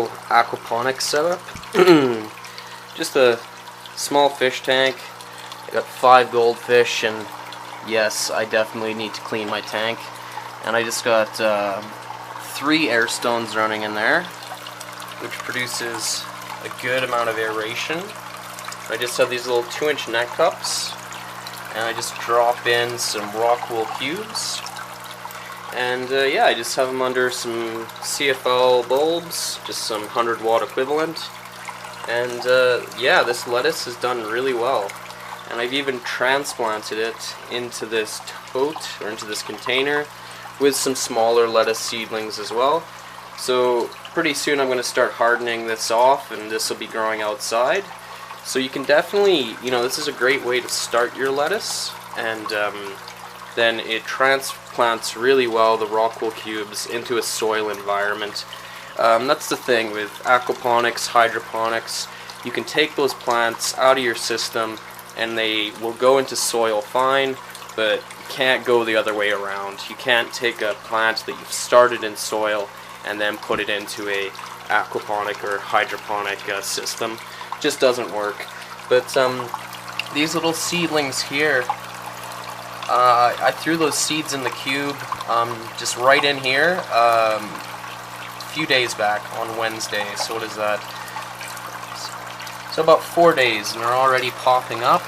little aquaponic setup. Just a small fish tank. I got 5 goldfish, and yes, I definitely need to clean my tank. And I just got 3 air stones running in there, which produces a good amount of aeration. I just have these little 2-inch neck cups, and I just drop in some rock wool cubes. And yeah, I just have them under some CFL bulbs, just some 100-watt equivalent. And yeah, this lettuce has done really well. And I've even transplanted it into this tote, or into this container, with some smaller lettuce seedlings as well. So pretty soon I'm going to start hardening this off, and this will be growing outside. So you can definitely, this is a great way to start your lettuce, and then it transplants really well the rock wool cubes into a soil environment. That's the thing with aquaponics, hydroponics. You can take those plants out of your system and they will go into soil fine, but you can't go the other way around. You can't take a plant that you've started in soil and then put it into a aquaponic or hydroponic system. Just doesn't work. But these little seedlings here, I threw those seeds in the cube just right in here a few days back on Wednesday. So what is that? So about 4 days, and they're already popping up.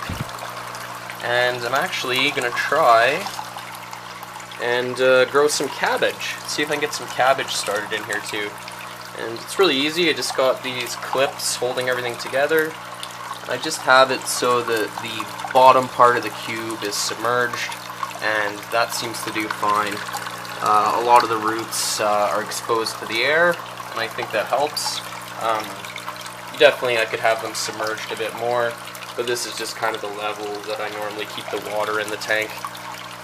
And I'm actually going to try and grow some cabbage. See if I can get some cabbage started in here too. And it's really easy. I just got these clips holding everything together. I just have it so that the bottom part of the cube is submerged, and that seems to do fine. A lot of the roots are exposed to the air, and I think that helps. Definitely I could have them submerged a bit more, but this is just kind of the level that I normally keep the water in the tank.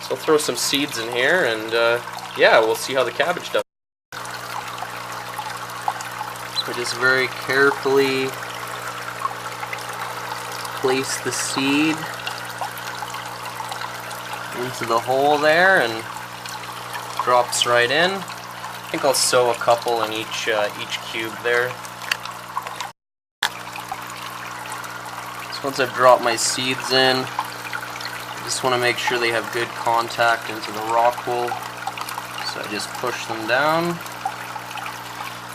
So I'll throw some seeds in here, and yeah, we'll see how the cabbage does. I just very carefully place the seed into the hole there, and drops right in. I think I'll sow a couple in each cube there. So once I've dropped my seeds in, I just want to make sure they have good contact into the rock wool. So I just push them down.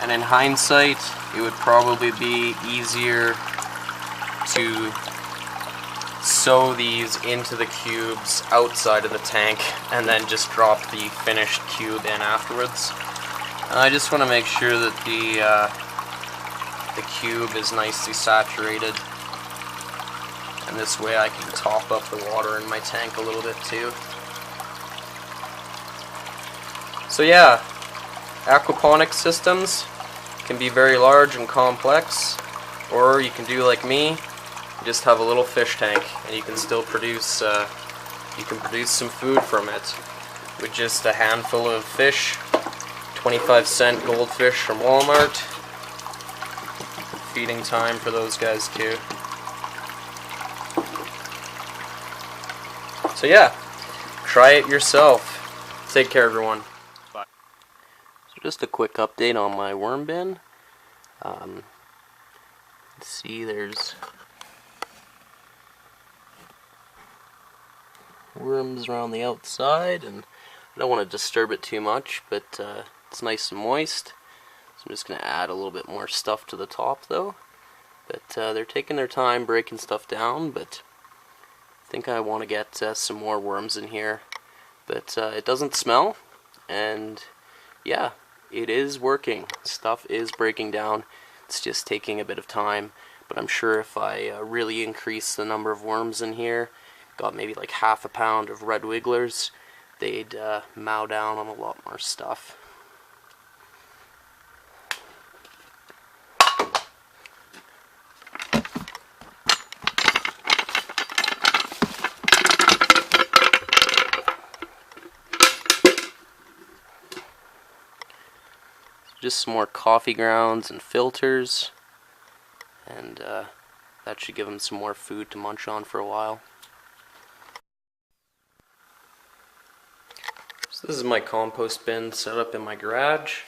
And in hindsight, it would probably be easier to sow these into the cubes outside of the tank and then just drop the finished cube in afterwards. And I just want to make sure that the cube is nicely saturated, and this way I can top up the water in my tank a little bit too. So yeah, aquaponic systems can be very large and complex, or you can do like me, just have a little fish tank, and you can still produce some food from it with just a handful of fish. 25-cent goldfish from Walmart. Feeding time for those guys too. So yeah, try it yourself. Take care, everyone. Bye. So just a quick update on my worm bin. Let's see, there's worms around the outside, and I don't want to disturb it too much, but it's nice and moist. So I'm just going to add a little bit more stuff to the top though. But they're taking their time breaking stuff down, but I think I want to get some more worms in here. But it doesn't smell, and yeah, it is working. Stuff is breaking down. It's just taking a bit of time, but I'm sure if I really increase the number of worms in here, got maybe like half a pound of red wigglers, they'd mow down on a lot more stuff. Just some more coffee grounds and filters, and that should give them some more food to munch on for a while. So this is my compost bin set up in my garage.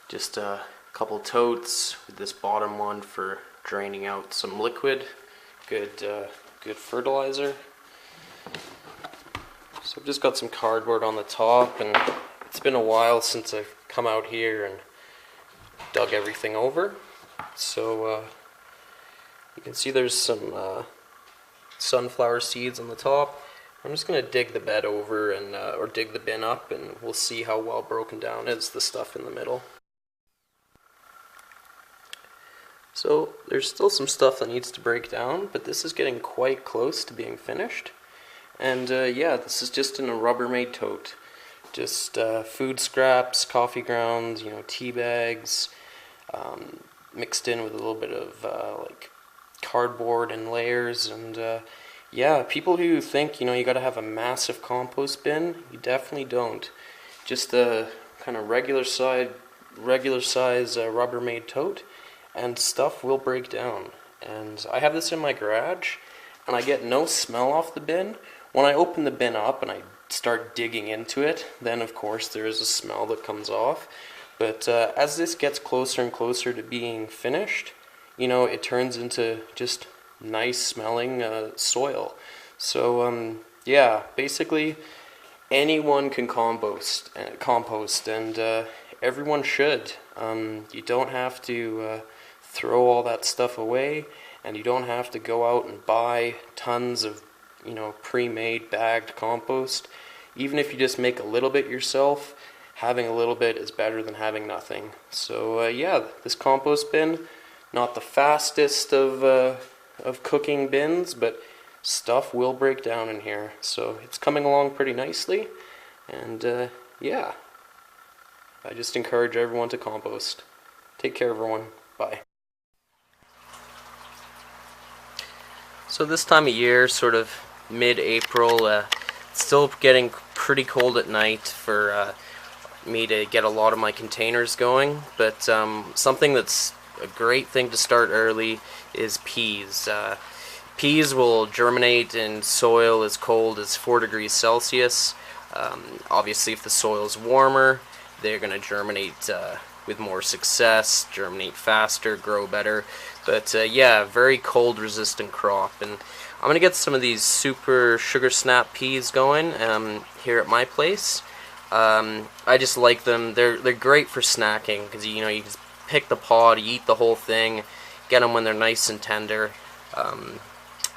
Just a couple totes with this bottom one for draining out some liquid. Good fertilizer. So I've just got some cardboard on the top, and it's been a while since I've come out here and dug everything over. So you can see there's some sunflower seeds on the top. I'm just going to dig the bed over and or dig the bin up, and we'll see how well broken down is the stuff in the middle. So there's still some stuff that needs to break down, but this is getting quite close to being finished. And yeah, this is just in a Rubbermaid tote. Just food scraps, coffee grounds, tea bags, mixed in with a little bit of like cardboard and layers. And yeah, people who think you gotta have a massive compost bin, you definitely don't. Just a kind of regular size Rubbermaid tote, and stuff will break down. And I have this in my garage, and I get no smell off the bin. When I open the bin up and I start digging into it, then of course there is a smell that comes off. But as this gets closer and closer to being finished, it turns into just nice smelling soil. So yeah, basically anyone can compost, and everyone should. You don't have to throw all that stuff away, and you don't have to go out and buy tons of pre-made bagged compost. Even if you just make a little bit yourself, having a little bit is better than having nothing. So yeah, this compost bin, not the fastest of cooking bins, but stuff will break down in here. So it's coming along pretty nicely, and yeah, I just encourage everyone to compost. Take care, everyone. Bye. So this time of year, sort of mid-April, it's still getting pretty cold at night for me to get a lot of my containers going, but something that's a great thing to start early is peas. Peas will germinate in soil as cold as 4 degrees Celsius. Obviously, if the soil is warmer, they're going to germinate with more success, germinate faster, grow better. But yeah, very cold resistant crop. And I'm going to get some of these super sugar snap peas going here at my place. I just like them. They're great for snacking because you just pick the pod, you eat the whole thing, get them when they're nice and tender.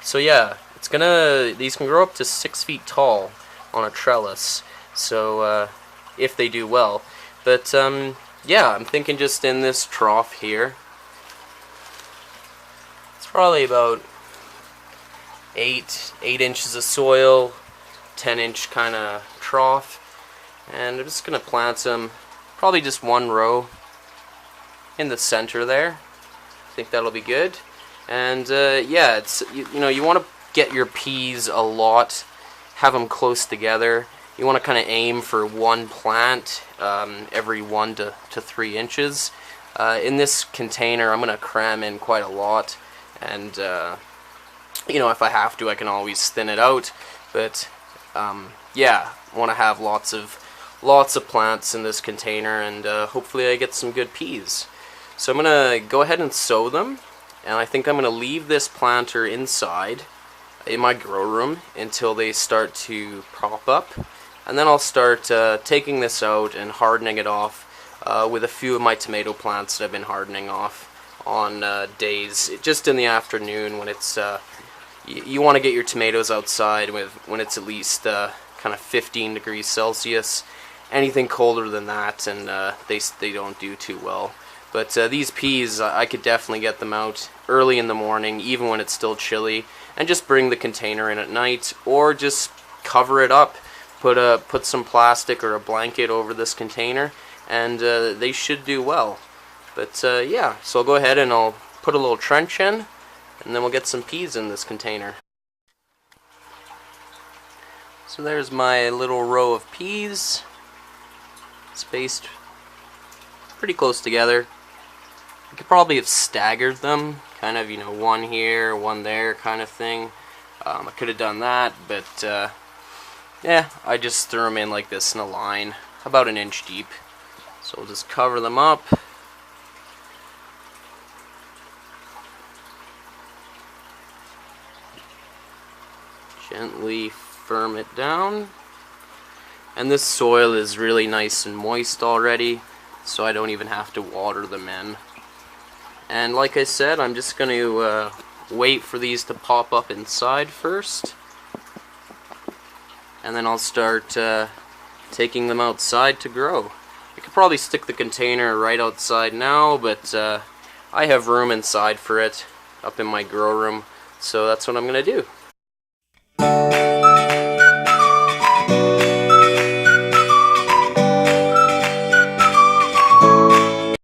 So yeah, these can grow up to 6 feet tall on a trellis. So if they do well, but yeah, I'm thinking just in this trough here. It's probably about 8 inches of soil, 10-inch kind of trough, and I'm just gonna plant some, probably just one row in the center there. I think that'll be good. And yeah, it's you want to get your peas a lot, have them close together. You want to kind of aim for one plant every 1 to 3 inches. In this container, I'm gonna cram in quite a lot, and if I have to, I can always thin it out. But yeah, I want to have lots of plants in this container, and hopefully I get some good peas. So I'm gonna go ahead and sow them, and I think I'm gonna leave this planter inside in my grow room until they start to prop up, and then I'll start taking this out and hardening it off with a few of my tomato plants that I've been hardening off on days just in the afternoon when it's you want to get your tomatoes outside when it's at least kind of 15 degrees Celsius. Anything colder than that, and they don't do too well. But these peas, I could definitely get them out early in the morning, even when it's still chilly, and just bring the container in at night, or just cover it up, put some plastic or a blanket over this container, and they should do well. But yeah, so I'll go ahead and I'll put a little trench in, and then we'll get some peas in this container. So there's my little row of peas, spaced pretty close together. I could probably have staggered them, kind of, one here, one there kind of thing. I could have done that, but yeah, I just threw them in like this in a line, about 1 inch deep. So we'll just cover them up, Gently firm it down. And this soil is really nice and moist already, so I don't even have to water them in. And like I said, I'm just going to wait for these to pop up inside first, and then I'll start taking them outside to grow. I could probably stick the container right outside now, but I have room inside for it up in my grow room, so that's what I'm going to do.